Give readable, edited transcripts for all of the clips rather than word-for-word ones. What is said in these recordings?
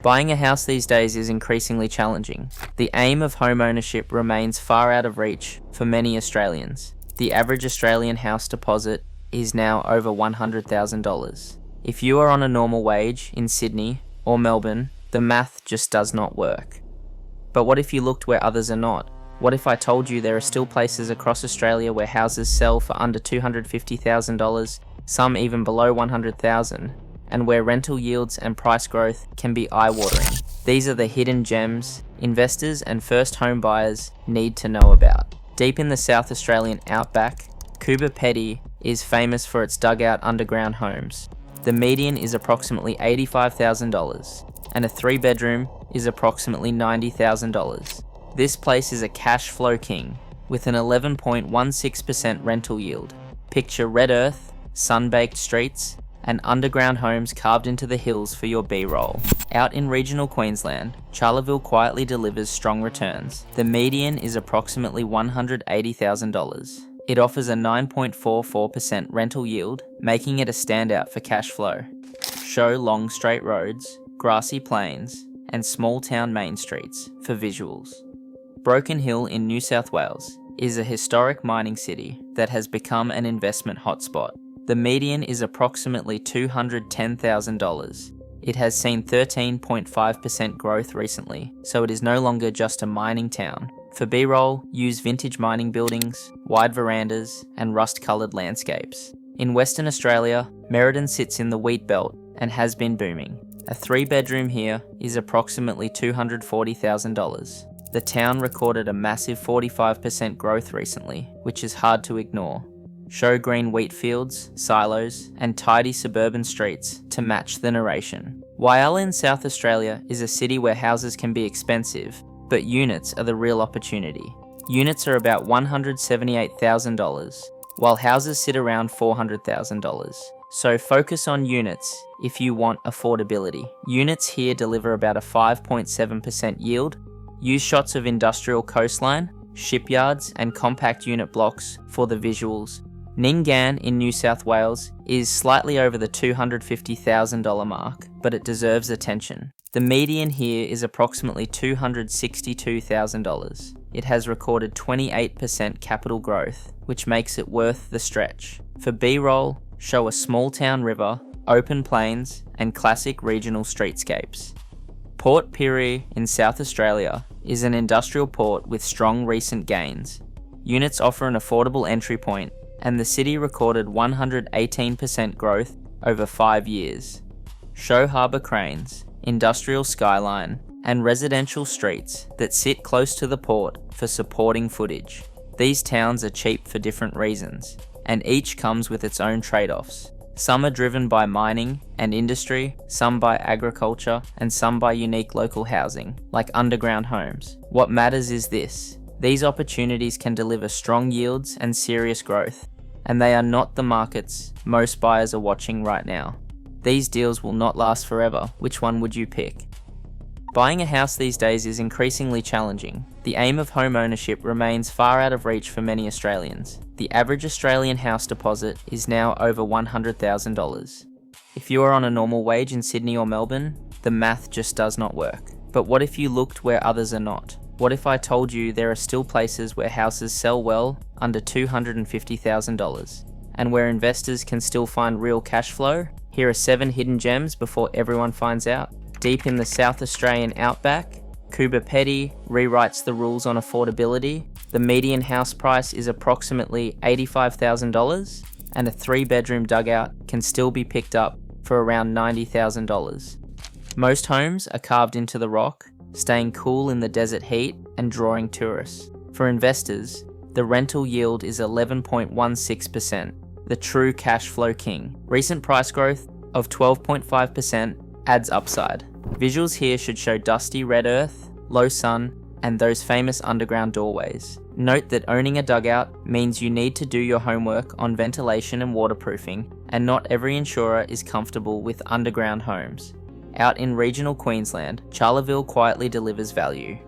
Buying a house these days is increasingly challenging. The aim of home ownership remains far out of reach for many Australians. The average Australian house deposit is now over $100,000. If you are on a normal wage in Sydney or Melbourne, the math just does not work. But what if you looked where others are not? What if I told you there are still places across Australia where houses sell for under $250,000, some even below $100,000, and where rental yields and price growth can be eye-watering? These are the hidden gems investors and first home buyers need to know about. Deep in the South Australian outback, Coober Pedy is famous for its dugout underground homes. The median is approximately $85,000, and a 3-bedroom is approximately $90,000. This place is a cash flow king, with an 11.16% rental yield. Picture red earth, sun-baked streets, and underground homes carved into the hills for your B-roll. Out in regional Queensland, Charleville quietly delivers strong returns. The median is approximately $180,000. It offers a 9.44% rental yield, making it a standout for cash flow. Show long straight roads, grassy plains, and small town main streets for visuals. Broken Hill in New South Wales is a historic mining city that has become an investment hotspot. The median is approximately $210,000. It has seen 13.5% growth recently, so it is no longer just a mining town. For B-roll, use vintage mining buildings, wide verandas, and rust-coloured landscapes. In Western Australia, Merredin sits in the wheat belt and has been booming. A 3-bedroom here is approximately $240,000. The town recorded a massive 45% growth recently, which is hard to ignore. Show green wheat fields, silos, and tidy suburban streets to match the narration. Whyalla in South Australia is a city where houses can be expensive, but units are the real opportunity. Units are about $178,000, while houses sit around $400,000. So focus on units if you want affordability. Units here deliver about a 5.7% yield. Use shots of industrial coastline, shipyards, and compact unit blocks for the visuals. Ningan in New South Wales is slightly over the $250,000 mark, but it deserves attention. The median here is approximately $262,000. It has recorded 28% capital growth, which makes it worth the stretch. For B-roll, show a small town river, open plains, and classic regional streetscapes. Port Pirie in South Australia is an industrial port with strong recent gains. Units offer an affordable entry point, and the city recorded 118% growth over 5 years. Show harbour cranes, industrial skyline, and residential streets that sit close to the port for supporting footage. These towns are cheap for different reasons, and each comes with its own trade-offs. Some are driven by mining and industry, some by agriculture, and some by unique local housing, like underground homes. What matters is this: these opportunities can deliver strong yields and serious growth, and they are not the markets most buyers are watching right now. These deals will not last forever. Which one would you pick? Buying a house these days is increasingly challenging. The aim of home ownership remains far out of reach for many Australians. The average Australian house deposit is now over $100,000. If you are on a normal wage in Sydney or Melbourne, the math just does not work. But what if you looked where others are not? What if I told you there are still places where houses sell well under $250,000, and where investors can still find real cash flow? Here are 7 hidden gems before everyone finds out. Deep in the South Australian outback, Coober Pedy rewrites the rules on affordability. The median house price is approximately $85,000, and a 3-bedroom dugout can still be picked up for around $90,000. Most homes are carved into the rock, staying cool in the desert heat and drawing tourists. For investors, the rental yield is 11.16%, the true cash flow king. Recent price growth of 12.5% adds upside. Visuals here should show dusty red earth, low sun, and those famous underground doorways. Note that owning a dugout means you need to do your homework on ventilation and waterproofing, and not every insurer is comfortable with underground homes. Out in regional Queensland, Charleville quietly delivers value.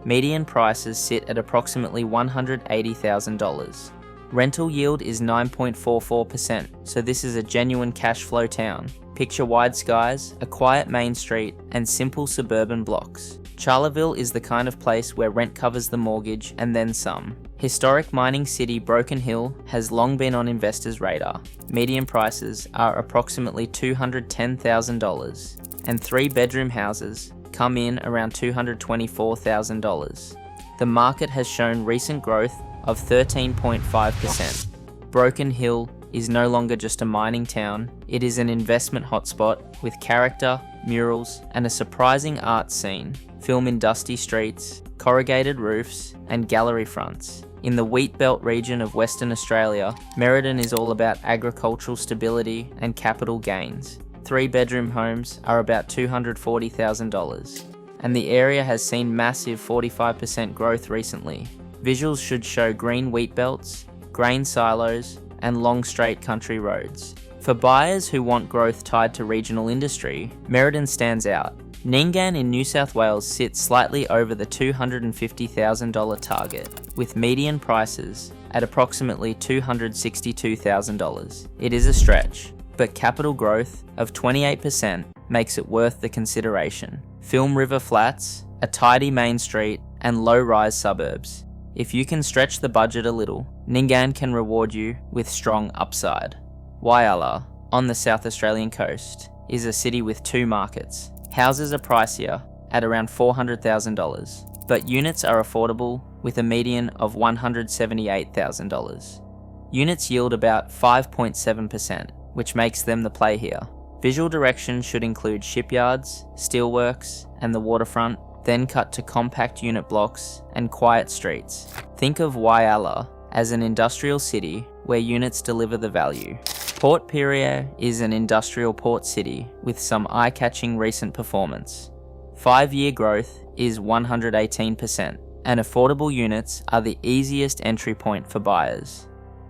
Median prices sit at approximately $180,000. Rental yield is 9.44%, so this is a genuine cash flow town. Picture wide skies, a quiet main street, and simple suburban blocks. Charleville is the kind of place where rent covers the mortgage and then some. Historic mining city Broken Hill has long been on investors' radar. Median prices are approximately $210,000, and 3-bedroom houses come in around $224,000. The market has shown recent growth of 13.5%. Broken Hill is no longer just a mining town, it is an investment hotspot with character, murals, and a surprising art scene. Film in dusty streets, corrugated roofs, and gallery fronts. In the wheat belt region of Western Australia, Merredin is all about agricultural stability and capital gains. 3-bedroom homes are about $240,000, and the area has seen massive 45% growth recently. Visuals should show green wheat belts, grain silos, and long straight country roads. For buyers who want growth tied to regional industry, Merredin stands out. Ningan in New South Wales sits slightly over the $250,000 target, with median prices at approximately $262,000. It is a stretch, but capital growth of 28% makes it worth the consideration. Film River Flats, a tidy main street, and low-rise suburbs. If you can stretch the budget a little, Ningan can reward you with strong upside. Whyalla, on the South Australian coast, is a city with 2 markets. Houses are pricier at around $400,000, but units are affordable with a median of $178,000. Units yield about 5.7%, which makes them the play here. Visual direction should include shipyards, steelworks, and the waterfront, then cut to compact unit blocks and quiet streets. Think of Whyalla as an industrial city where units deliver the value. Port Pirie is an industrial port city with some eye-catching recent performance. 5-year growth is 118%, and affordable units are the easiest entry point for buyers.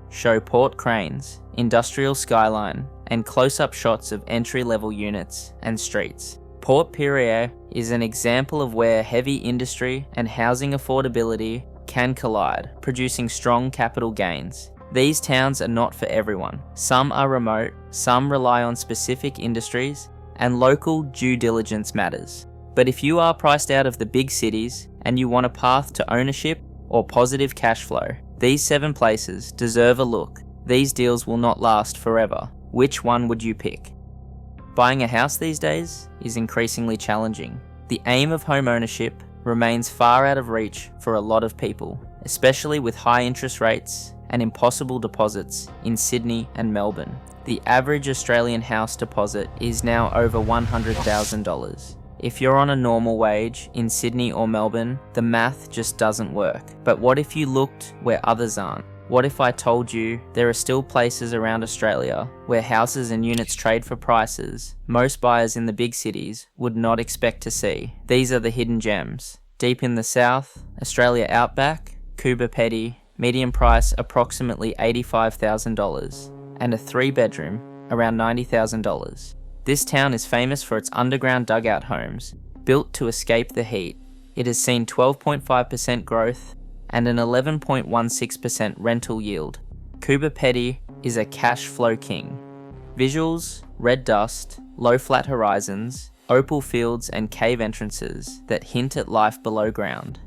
Show port cranes, industrial skyline, and close-up shots of entry-level units and streets. Port Pirie is an example of where heavy industry and housing affordability can collide, producing strong capital gains. These towns are not for everyone. Some are remote, some rely on specific industries, and local due diligence matters. But if you are priced out of the big cities and you want a path to ownership or positive cash flow, these 7 places deserve a look. These deals will not last forever. Which one would you pick? Buying a house these days is increasingly challenging. The aim of home ownership remains far out of reach for a lot of people, especially with high interest rates and impossible deposits in Sydney and Melbourne. The average Australian house deposit is now over $100,000. If you're on a normal wage in Sydney or Melbourne, the math just doesn't work. But what if you looked where others aren't? What if I told you there are still places around Australia where houses and units trade for prices most buyers in the big cities would not expect to see? These are the hidden gems. Deep in the south, Australia outback, Coober Pedy, median price approximately $85,000, and a 3-bedroom around $90,000. This town is famous for its underground dugout homes, built to escape the heat. It has seen 12.5% growth and an 11.16% rental yield. Coober Pedy is a cash flow king. Visuals, red dust, low flat horizons, opal fields and cave entrances that hint at life below ground.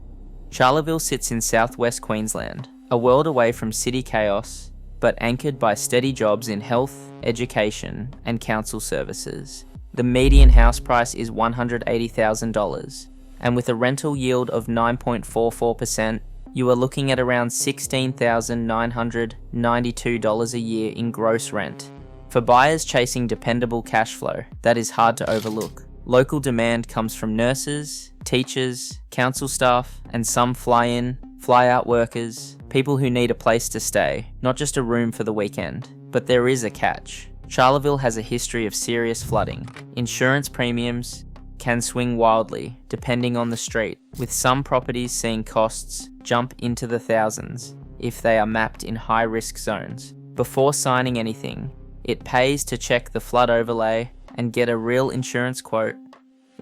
Charleville sits in southwest Queensland, a world away from city chaos, but anchored by steady jobs in health, education, and council services. The median house price is $180,000, and with a rental yield of 9.44%, you are looking at around $16,992 a year in gross rent. For buyers chasing dependable cash flow, that is hard to overlook. Local demand comes from nurses, teachers, council staff, and some fly-in, fly-out workers, people who need a place to stay, not just a room for the weekend. But there is a catch. Charleville has a history of serious flooding. Insurance premiums can swing wildly depending on the street, with some properties seeing costs jump into the thousands if they are mapped in high-risk zones. Before signing anything, it pays to check the flood overlay and get a real insurance quote.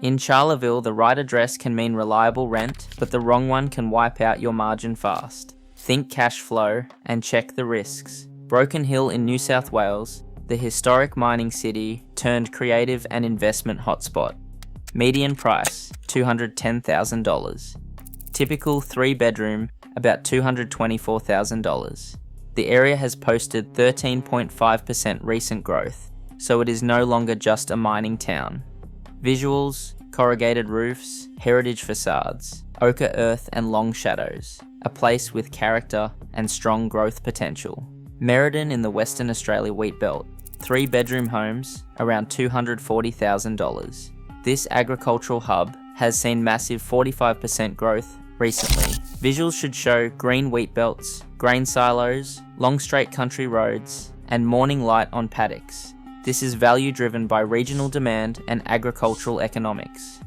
In Charleville, the right address can mean reliable rent, but the wrong one can wipe out your margin fast. Think cash flow and check the risks. Broken Hill in New South Wales the historic mining city turned creative and investment hotspot. Median price, $210,000. Typical 3-bedroom, about $224,000. The area has posted 13.5% recent growth, so it is no longer just a mining town. Visuals, corrugated roofs, heritage facades, ochre earth and long shadows. A place with character and strong growth potential. Merredin in the Western Australia wheat belt. 3-bedroom homes, around $240,000. This agricultural hub has seen massive 45% growth recently. Visuals should show green wheat belts, grain silos, long straight country roads, and morning light on paddocks. This is value driven by regional demand and agricultural economics.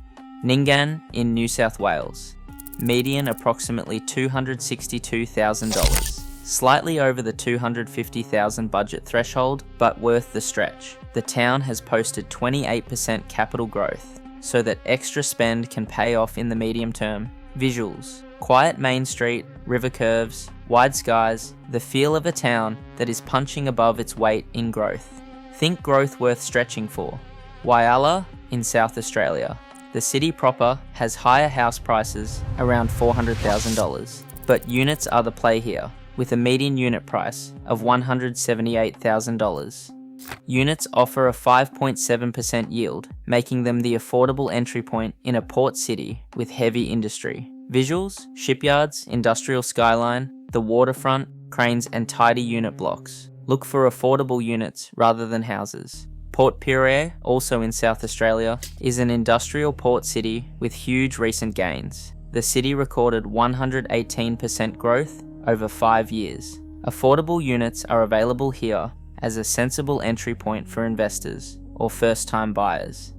Ningan in New South Wales. Median approximately $262,000. Slightly over the $250,000 budget threshold, but worth the stretch. The town has posted 28% capital growth, so that extra spend can pay off in the medium term. Visuals. Quiet main street, river curves, wide skies, the feel of a town that is punching above its weight in growth. Think growth worth stretching for. Whyalla in South Australia. The city proper has higher house prices, around $400,000, but units are the play here, with a median unit price of $178,000. Units offer a 5.7% yield, making them the affordable entry point in a port city with heavy industry. Visuals, shipyards, industrial skyline, the waterfront, cranes and tidy unit blocks. Look for affordable units rather than houses. Port Pirie, also in South Australia, is an industrial port city with huge recent gains. The city recorded 118% growth over 5 years. Affordable units are available here as a sensible entry point for investors or first-time buyers.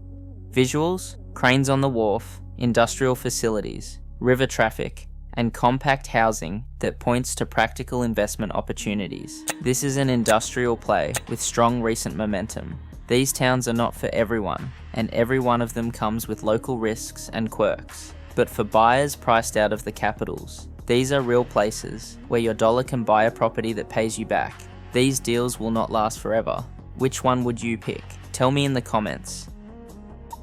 Visuals, cranes on the wharf, industrial facilities, river traffic, and compact housing that points to practical investment opportunities. This is an industrial play with strong recent momentum. These towns are not for everyone, and every one of them comes with local risks and quirks. But for buyers priced out of the capitals, these are real places where your dollar can buy a property that pays you back. These deals will not last forever. Which one would you pick? Tell me in the comments.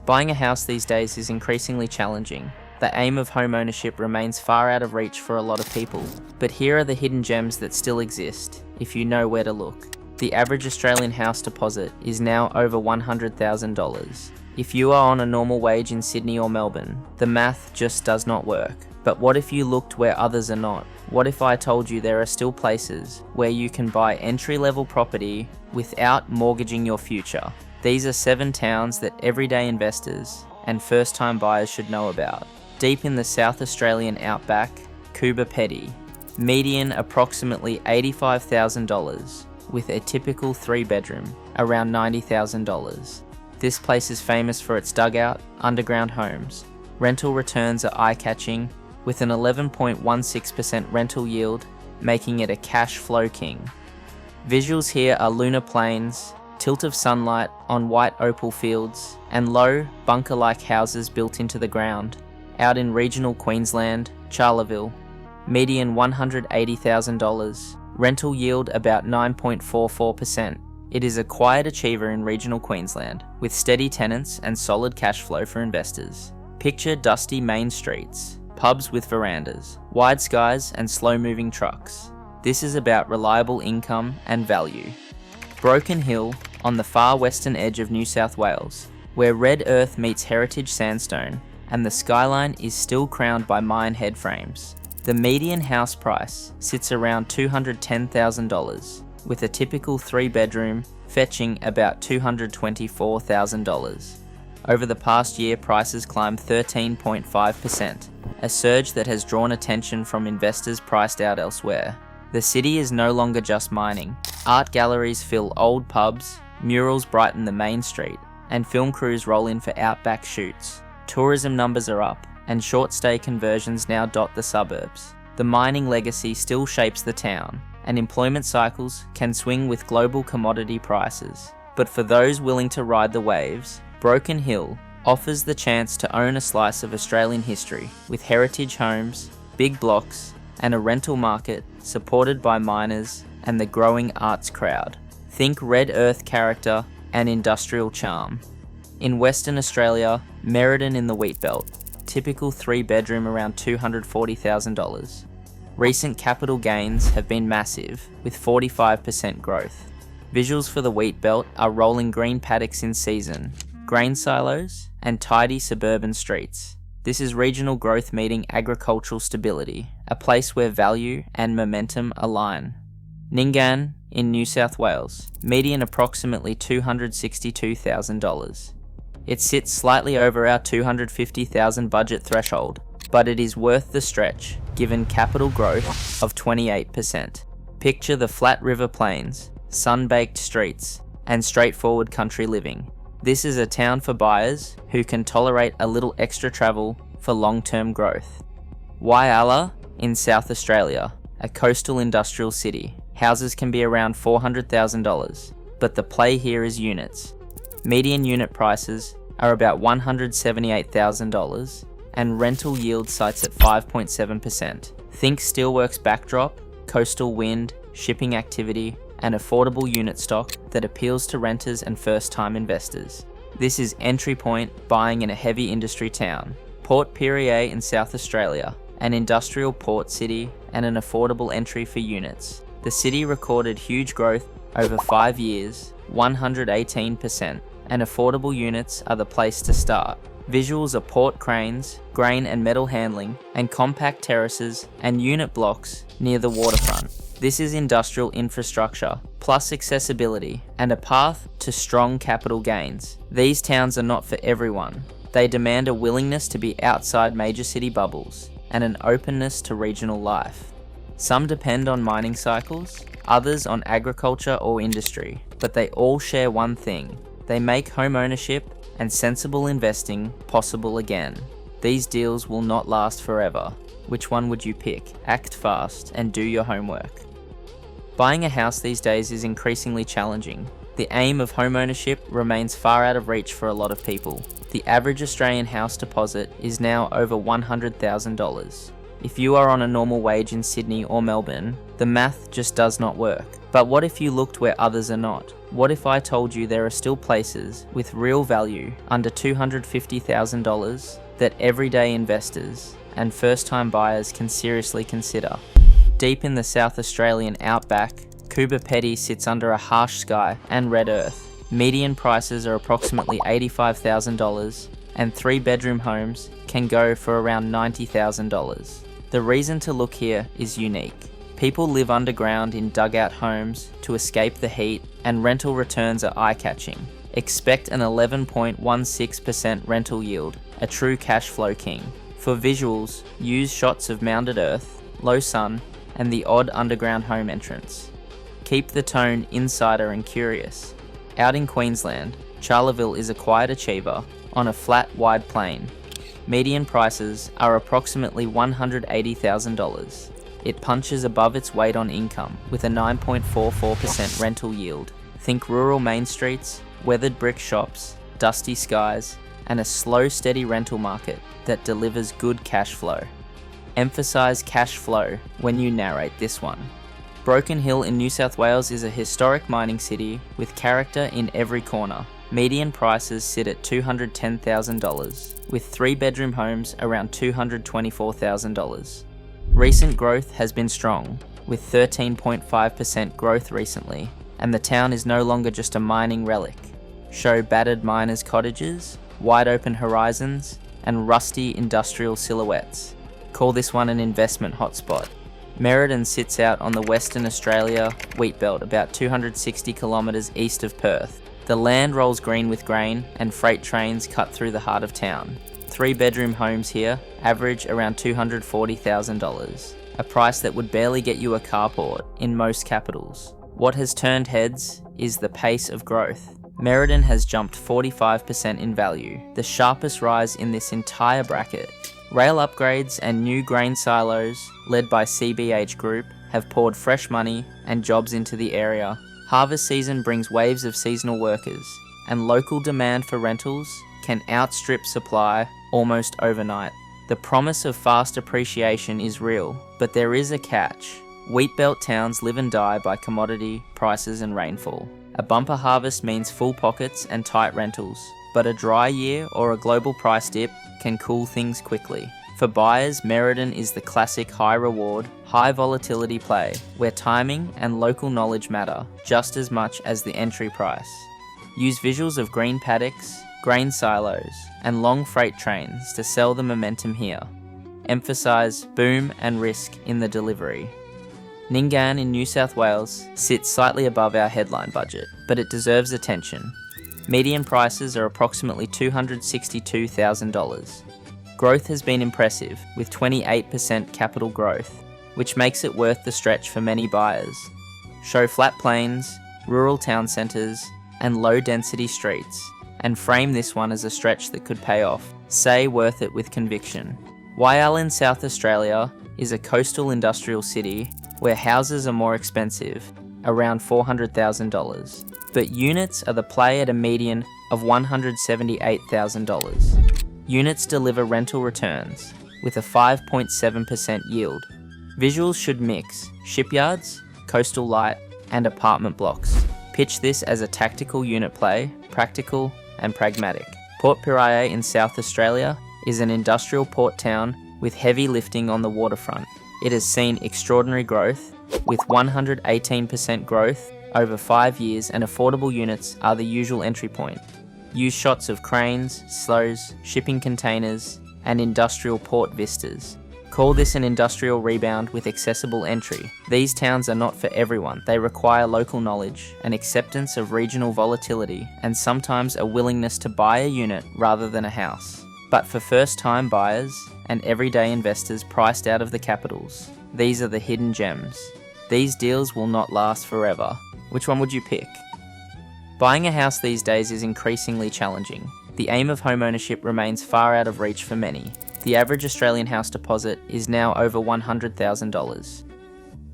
Buying a house these days is increasingly challenging. The aim of home ownership remains far out of reach for a lot of people. But here are the hidden gems that still exist, if you know where to look. The average Australian house deposit is now over $100,000. If you are on a normal wage in Sydney or Melbourne, the math just does not work. But what if you looked where others are not? What if I told you there are still places where you can buy entry-level property without mortgaging your future? These are 7 towns that everyday investors and first-time buyers should know about. Deep in the South Australian outback, Coober Pedy. Median approximately $85,000, with a typical 3-bedroom, around $90,000. This place is famous for its dugout, underground homes. Rental returns are eye-catching, with an 11.16% rental yield, making it a cash flow king. Visuals here are lunar plains, tilt of sunlight on white opal fields, and low, bunker-like houses built into the ground. Out in regional Queensland, Charleville. Median $180,000, rental yield about 9.44%. It is a quiet achiever in regional Queensland, with steady tenants and solid cash flow for investors. Picture dusty main streets, pubs with verandas, wide skies and slow-moving trucks. This is about reliable income and value. Broken Hill, on the far western edge of New South Wales, where red earth meets heritage sandstone, and the skyline is still crowned by mine head frames. The median house price sits around $210,000, with a typical 3-bedroom fetching about $224,000. Over the past year, prices climbed 13.5%, a surge that has drawn attention from investors priced out elsewhere. The city is no longer just mining. Art galleries fill old pubs, murals brighten the main street, and film crews roll in for outback shoots. Tourism numbers are up, and short-stay conversions now dot the suburbs. The mining legacy still shapes the town, and employment cycles can swing with global commodity prices. But for those willing to ride the waves, Broken Hill offers the chance to own a slice of Australian history, with heritage homes, big blocks, and a rental market supported by miners and the growing arts crowd. Think red earth character and industrial charm. In Western Australia, Merredin in the Wheatbelt, typical 3-bedroom around $240,000. Recent capital gains have been massive, with 45% growth. Visuals for the Wheatbelt are rolling green paddocks in season, grain silos, and tidy suburban streets. This is regional growth meeting agricultural stability, a place where value and momentum align. Ningan in New South Wales, median approximately $262,000. It sits slightly over our $250,000 budget threshold, but it is worth the stretch given capital growth of 28%. Picture the flat river plains, sun-baked streets, and straightforward country living. This is a town for buyers who can tolerate a little extra travel for long-term growth. Whyalla in South Australia, a coastal industrial city. Houses can be around $400,000, but the play here is units. Median unit prices are about $178,000 and rental yield sites at 5.7%. Think steelworks backdrop, coastal wind, shipping activity, and affordable unit stock that appeals to renters and first-time investors. This is entry point buying in a heavy industry town. Port Pirie in South Australia, an industrial port city and an affordable entry for units. The city recorded huge growth over 5 years, 118%, and affordable units are the place to start. Visuals are port cranes, grain and metal handling, and compact terraces and unit blocks near the waterfront. This is industrial infrastructure, plus accessibility, and a path to strong capital gains. These towns are not for everyone. They demand a willingness to be outside major city bubbles, and an openness to regional life. Some depend on mining cycles, others on agriculture or industry, but they all share one thing. They make home ownership and sensible investing possible again. These deals will not last forever. Which one would you pick? Act fast and do your homework. Buying a house these days is increasingly challenging. The aim of home ownership remains far out of reach for a lot of people. The average Australian house deposit is now over $100,000. If you are on a normal wage in Sydney or Melbourne, the math just does not work. But what if you looked where others are not? What if I told you there are still places with real value under $250,000 that everyday investors and first-time buyers can seriously consider? Deep in the South Australian outback, Coober Pedy sits under a harsh sky and red earth. Median prices are approximately $85,000 and 3-bedroom homes can go for around $90,000. The reason to look here is unique. People live underground in dugout homes to escape the heat, and rental returns are eye-catching. Expect an 11.16% rental yield, a true cash flow king. For visuals, use shots of mounded earth, low sun, and the odd underground home entrance. Keep the tone insider and curious. Out in Queensland, Charleville is a quiet achiever on a flat, wide plain. Median prices are approximately $180,000. It punches above its weight on income with a 9.44% rental yield. Think rural main streets, weathered brick shops, dusty skies, and a slow, steady rental market that delivers good cash flow. Emphasize cash flow when you narrate this one. Broken Hill in New South Wales is a historic mining city with character in every corner. Median prices sit at $210,000, with 3-bedroom homes around $224,000. Recent growth has been strong, with 13.5% growth recently, and the town is no longer just a mining relic. Show battered miners' cottages, wide open horizons, and rusty industrial silhouettes. Call this one an investment hotspot. Merredin sits out on the Western Australia wheatbelt about 260 kilometres east of Perth. The land rolls green with grain and freight trains cut through the heart of town. 3-bedroom homes here average around $240,000, a price that would barely get you a carport in most capitals. What has turned heads is the pace of growth. Merredin has jumped 45% in value, the sharpest rise in this entire bracket. Rail upgrades and new grain silos, led by CBH Group, have poured fresh money and jobs into the area. Harvest season brings waves of seasonal workers, and local demand for rentals can outstrip supply almost overnight. The promise of fast appreciation is real, but there is a catch. Wheat belt towns live and die by commodity, prices and rainfall. A bumper harvest means full pockets and tight rentals, but a dry year or a global price dip can cool things quickly. For buyers, Merredin is the classic high reward, high volatility play, where timing and local knowledge matter just as much as the entry price. Use visuals of green paddocks, grain silos, and long freight trains to sell the momentum here. Emphasise boom and risk in the delivery. Ningan in New South Wales sits slightly above our headline budget, but it deserves attention. Median prices are approximately $262,000. Growth has been impressive, with 28% capital growth, which makes it worth the stretch for many buyers. Show flat plains, rural town centres, and low-density streets, and frame this one as a stretch that could pay off. Say worth it with conviction. Whyalla in South Australia is a coastal industrial city where houses are more expensive, around $400,000, but units are the play at a median of $178,000. Units deliver rental returns with a 5.7% yield. Visuals should mix shipyards, coastal light, and apartment blocks. Pitch this as a tactical unit play, practical and pragmatic. Port Pirie in South Australia is an industrial port town with heavy lifting on the waterfront. It has seen extraordinary growth, with 118% growth over 5 years, and affordable units are the usual entry point. Use shots of cranes, slows, shipping containers, and industrial port vistas. Call this an industrial rebound with accessible entry. These towns are not for everyone. They require local knowledge, an acceptance of regional volatility, and sometimes a willingness to buy a unit rather than a house. But for first-time buyers and everyday investors priced out of the capitals, these are the hidden gems. These deals will not last forever. Which one would you pick? Buying a house these days is increasingly challenging. The aim of homeownership remains far out of reach for many. The average Australian house deposit is now over $100,000.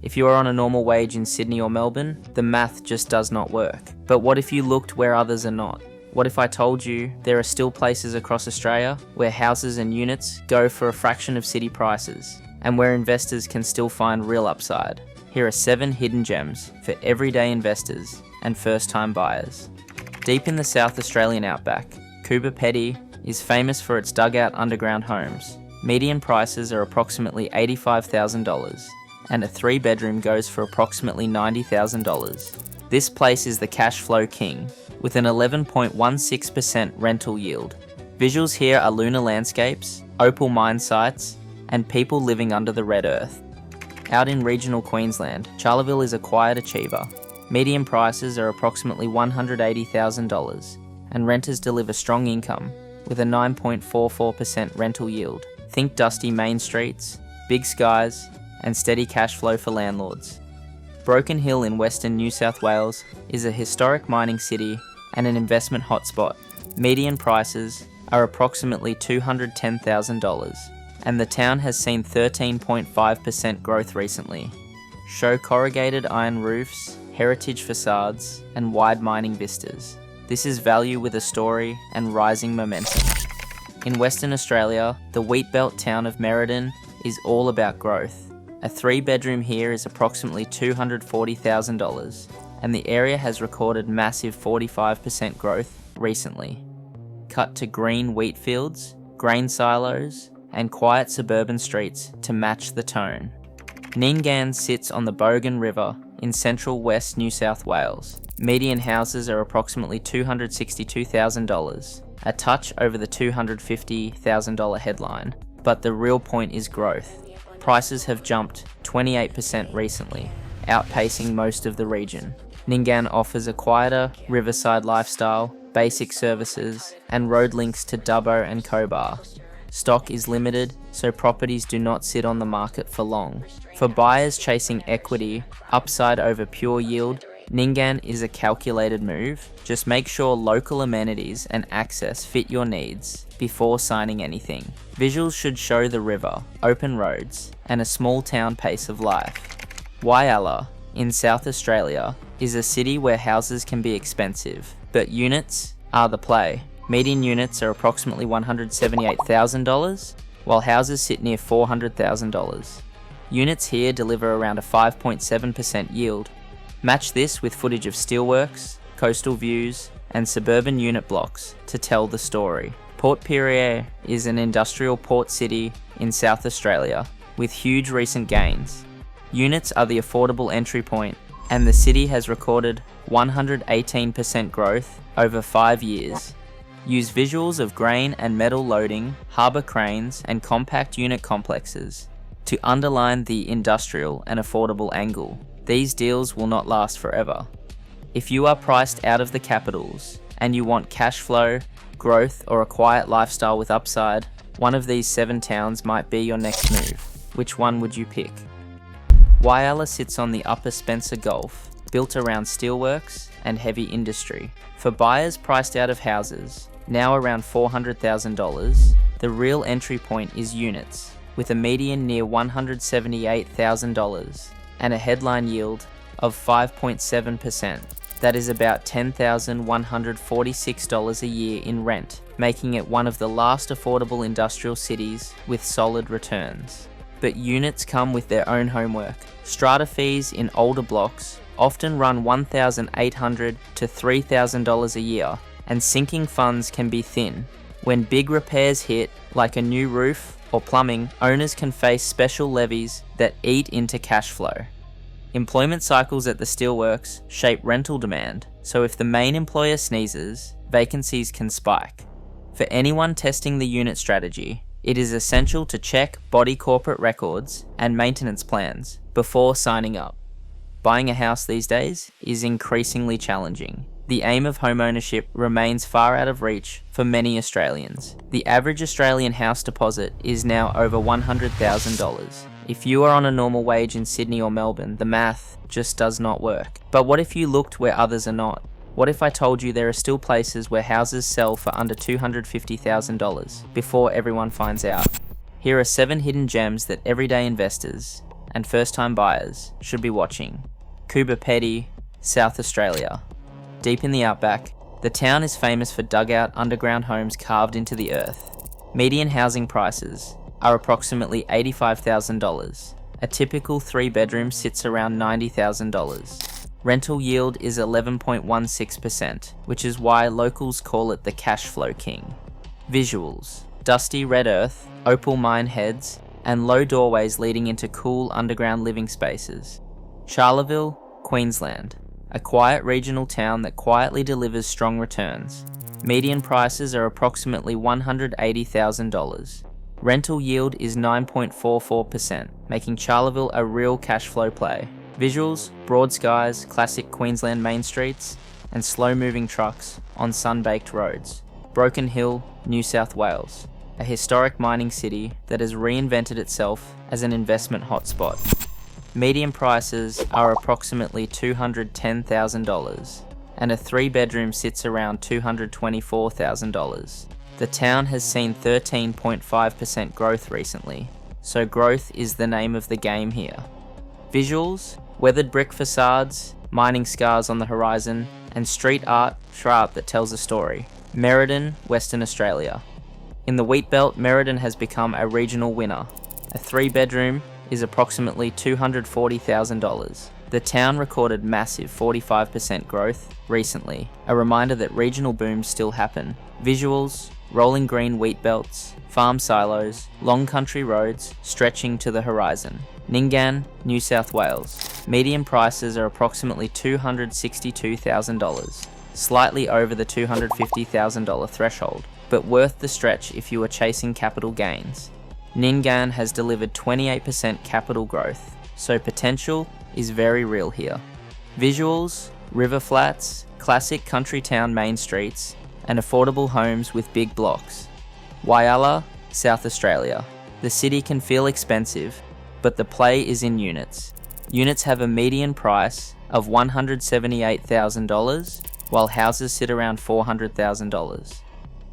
If you are on a normal wage in Sydney or Melbourne, the math just does not work. But what if you looked where others are not? What if I told you there are still places across Australia where houses and units go for a fraction of city prices, and where investors can still find real upside? Here are 7 hidden gems for everyday investors and first-time buyers. Deep in the South Australian outback, Coober Pedy is famous for its dugout underground homes. Median prices are approximately $85,000, and a 3-bedroom goes for approximately $90,000. This place is the cash flow king, with an 11.16% rental yield. Visuals here are lunar landscapes, opal mine sites, and people living under the red earth. Out in regional Queensland, Charleville is a quiet achiever. Median prices are approximately $180,000, and renters deliver strong income, with a 9.44% rental yield. Think dusty main streets, big skies, and steady cash flow for landlords. Broken Hill in western New South Wales is a historic mining city and an investment hotspot. Median prices are approximately $210,000, and the town has seen 13.5% growth recently. Show corrugated iron roofs, heritage facades, and wide mining vistas. This is value with a story and rising momentum. In Western Australia, the wheat belt town of Merredin is all about growth. A 3-bedroom here is approximately $240,000, and the area has recorded massive 45% growth recently. Cut to green wheat fields, grain silos, and quiet suburban streets to match the tone. Ningan sits on the Bogan River in central West New South Wales. Median houses are approximately $262,000, a touch over the $250,000 headline, but the real point is growth. Prices have jumped 28% recently, outpacing most of the region. Ningan offers a quieter riverside lifestyle, basic services, and road links to Dubbo and Cobar. Stock is limited, so properties do not sit on the market for long. For buyers chasing equity, upside over pure yield, Ningan is a calculated move. Just make sure local amenities and access fit your needs before signing anything. Visuals should show the river, open roads, and a small town pace of life. Whyalla, in South Australia, is a city where houses can be expensive, but units are the play. Median units are approximately $178,000, while houses sit near $400,000. Units here deliver around a 5.7% yield. Match this with footage of steelworks, coastal views, and suburban unit blocks to tell the story. Port Pirie is an industrial port city in South Australia with huge recent gains. Units are the affordable entry point, and the city has recorded 118% growth over 5 years. Use visuals of grain and metal loading, harbour cranes, and compact unit complexes to underline the industrial and affordable angle. These deals will not last forever. If you are priced out of the capitals and you want cash flow, growth, or a quiet lifestyle with upside, one of these 7 towns might be your next move. Which one would you pick? Whyalla sits on the Upper Spencer Gulf, built around steelworks and heavy industry. For buyers priced out of houses, now around $400,000, the real entry point is units, with a median near $178,000 and a headline yield of 5.7%. That is about $10,146 a year in rent, making it one of the last affordable industrial cities with solid returns. But units come with their own homework. Strata fees in older blocks often run $1,800 to $3,000 a year, and sinking funds can be thin. When big repairs hit, like a new roof or plumbing, owners can face special levies that eat into cash flow. Employment cycles at the steelworks shape rental demand, so if the main employer sneezes, vacancies can spike. For anyone testing the unit strategy, it is essential to check body corporate records and maintenance plans before signing up. Buying a house these days is increasingly challenging. The aim of homeownership remains far out of reach for many Australians. The average Australian house deposit is now over $100,000. If you are on a normal wage in Sydney or Melbourne, the math just does not work. But what if you looked where others are not? What if I told you there are still places where houses sell for under $250,000 before everyone finds out? Here are 7 hidden gems that everyday investors and first-time buyers should be watching. Coober Pedy, South Australia. Deep in the outback, the town is famous for dugout underground homes carved into the earth. Median housing prices are approximately $85,000. A typical 3-bedroom sits around $90,000. Rental yield is 11.16%, which is why locals call it the cash flow king. Visuals: dusty red earth, opal mine heads, and low doorways leading into cool underground living spaces. Charleville, Queensland. A quiet regional town that quietly delivers strong returns. Median prices are approximately $180,000. Rental yield is 9.44%, making Charleville a real cash flow play. Visuals: broad skies, classic Queensland main streets, and slow-moving trucks on sun-baked roads. Broken Hill, New South Wales. A historic mining city that has reinvented itself as an investment hotspot. Median prices are approximately $210,000, and a 3-bedroom sits around $224,000. The town has seen 13.5% growth recently, so growth is the name of the game here. Visuals: weathered brick facades, mining scars on the horizon, and street art that tells a story. Merredin, Western Australia. In the wheat belt, Merredin has become a regional winner. A 3-bedroom is approximately $240,000. The town recorded massive 45% growth recently, a reminder that regional booms still happen. Visuals: rolling green wheat belts, farm silos, long country roads stretching to the horizon. Ningan, New South Wales. Median prices are approximately $262,000, slightly over the $250,000 threshold, but worth the stretch if you are chasing capital gains. Ningan has delivered 28% capital growth, so potential is very real here. Visuals: river flats, classic country town main streets, and affordable homes with big blocks. Whyalla, South Australia. The city can feel expensive, but the play is in units. Units have a median price of $178,000, while houses sit around $400,000.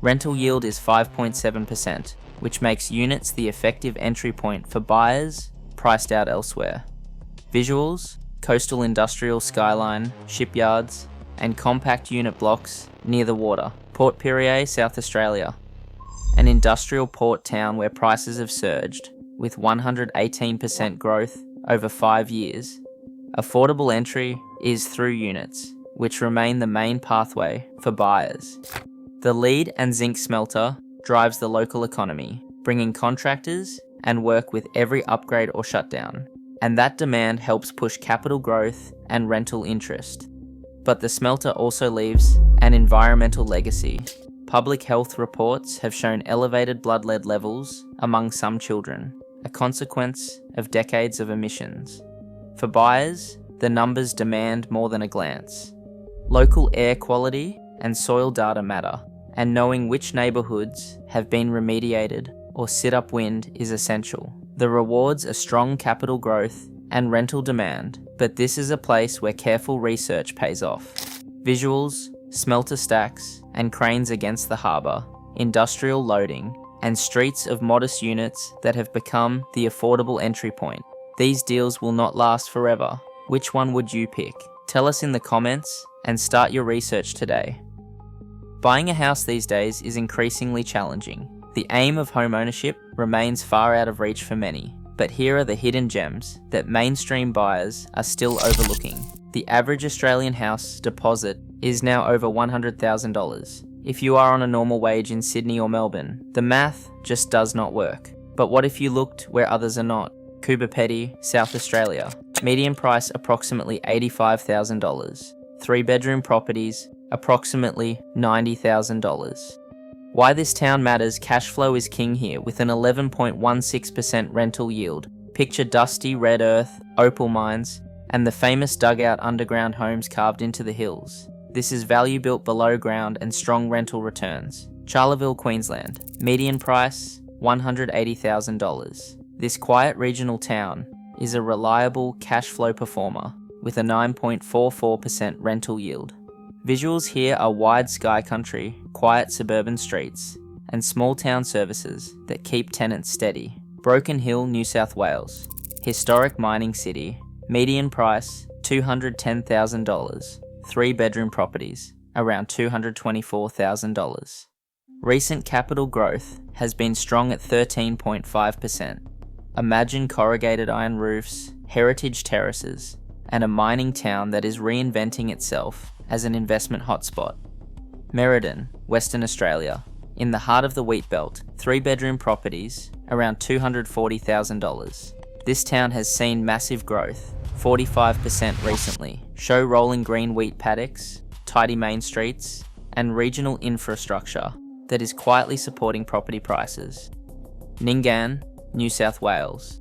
Rental yield is 5.7%, which makes units the effective entry point for buyers priced out elsewhere. Visuals: coastal industrial skyline, shipyards, and compact unit blocks near the water. Port Pirie, South Australia. An industrial port town where prices have surged, with 118% growth over 5 years. Affordable entry is through units, which remain the main pathway for buyers. The lead and zinc smelter drives the local economy, bringing contractors and work with every upgrade or shutdown, and that demand helps push capital growth and rental interest. But the smelter also leaves an environmental legacy. Public health reports have shown elevated blood lead levels among some children, a consequence of decades of emissions. For buyers, the numbers demand more than a glance. Local air quality and soil data matter, and knowing which neighbourhoods have been remediated or sit upwind is essential. The rewards are strong capital growth and rental demand, but this is a place where careful research pays off. Visuals, smelter stacks, and cranes against the harbour, industrial loading, and streets of modest units that have become the affordable entry point. These deals will not last forever. Which one would you pick? Tell us in the comments and start your research today. Buying a house these days is increasingly challenging. The aim of home ownership remains far out of reach for many, but here are the hidden gems that mainstream buyers are still overlooking. The average Australian house deposit is now over $100,000. If you are on a normal wage in Sydney or Melbourne, the math just does not work. But what if you looked where others are not? Coober Pedy, South Australia. Median price approximately $85,000. 3-bedroom properties, approximately $90,000. Why this town matters: cash flow is king here with an 11.16% rental yield. Picture dusty red earth, opal mines, and the famous dugout underground homes carved into the hills. This is value built below ground and strong rental returns. Charleville, Queensland. Median price $180,000. This quiet regional town is a reliable cash flow performer with a 9.44% rental yield. Visuals here are wide sky country, quiet suburban streets, and small town services that keep tenants steady. Broken Hill, New South Wales. Historic mining city. Median price $210,000. 3-bedroom properties, around $224,000. Recent capital growth has been strong at 13.5%. Imagine corrugated iron roofs, heritage terraces, and a mining town that is reinventing itself as an investment hotspot. Merredin, Western Australia. In the heart of the wheat belt, 3-bedroom properties, around $240,000. This town has seen massive growth, 45% recently. Show rolling green wheat paddocks, tidy main streets, and regional infrastructure that is quietly supporting property prices. Ningan, New South Wales.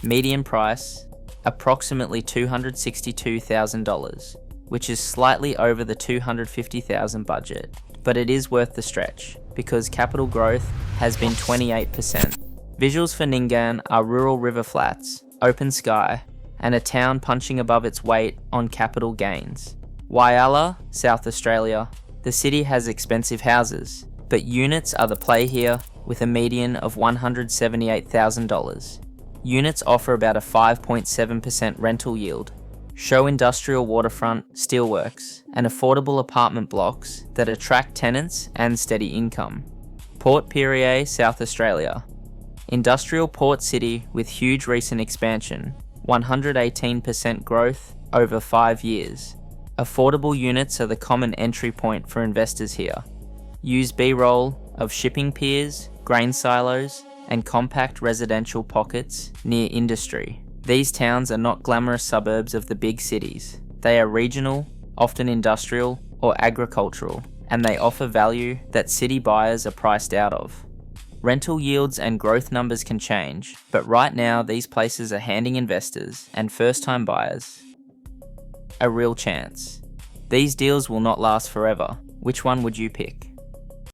Median price, approximately $262,000, which is slightly over the $250,000 budget, but it is worth the stretch because capital growth has been 28%. Visuals for Ningan are rural river flats, open sky, and a town punching above its weight on capital gains. Whyalla, South Australia. The city has expensive houses, but units are the play here with a median of $178,000. Units offer about a 5.7% rental yield. Show industrial waterfront, steelworks, and affordable apartment blocks that attract tenants and steady income. Port Pirie, South Australia. Industrial port city with huge recent expansion, 118% growth over 5 years. Affordable units are the common entry point for investors here. Use B-roll of shipping piers, grain silos, and compact residential pockets near industry. These towns are not glamorous suburbs of the big cities. They are regional, often industrial or agricultural, and they offer value that city buyers are priced out of. Rental yields and growth numbers can change, but right now these places are handing investors and first-time buyers a real chance. These deals will not last forever. Which one would you pick?